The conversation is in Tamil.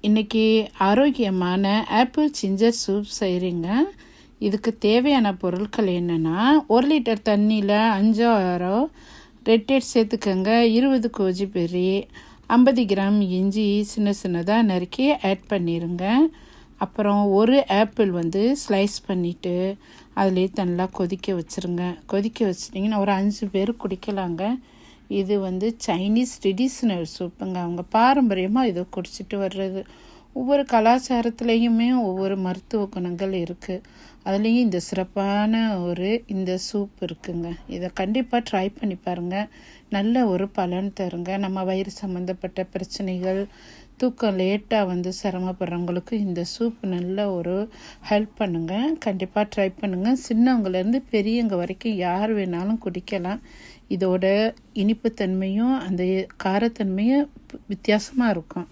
இன்றைக்கி ஆரோக்கியமான ஆப்பிள் ஜிஞ்சர் சூப் செய்கிறீங்க. இதுக்கு தேவையான பொருட்கள் என்னென்னா, 1 லிட்டர் தண்ணியில் 5-6 ரெட் டேட் சேர்த்துக்கங்க, 20 கோஜிபெர்ரி, 50 கிராம் இஞ்சி சின்ன சின்னதாக நறுக்கி ஆட் பண்ணிடுங்க. அப்புறம் ஒரு ஆப்பிள் ஸ்லைஸ் பண்ணிவிட்டு அதுலேயே நல்லா கொதிக்க வச்சுருங்க. கொதிக்க வச்சிட்டிங்கன்னா ஒரு 5 பேர் குடிக்கலாங்க. இது சைனீஸ் ட்ரெடிஷ்னல் சூப்புங்க. அவங்க பாரம்பரியமாக இதை குடிச்சிட்டு வர்றது. ஒவ்வொரு கலாச்சாரத்துலேயுமே ஒவ்வொரு மருத்துவ குணங்கள் இருக்குது. அதுலேயும் இந்த சிறப்பான இந்த சூப் இருக்குங்க. இதை கண்டிப்பாக ட்ரை பண்ணி பாருங்கள். நல்ல ஒரு பலன் தருங்க. நம்ம வயிறு சம்மந்தப்பட்ட பிரச்சனைகள், தூக்கம் லேட்டாக சிரமப்படுறவங்களுக்கு இந்த சூப் நல்ல ஒரு ஹெல்ப் பண்ணுங்க. கண்டிப்பாக ட்ரை பண்ணுங்கள். சின்னவங்கலேருந்து பெரியவங்க வரைக்கும் யார் வேணாலும் குடிக்கலாம். இதோட இனிப்புத்தன்மையும் அந்த காரத்தன்மையும் வித்தியாசமாக இருக்கும்.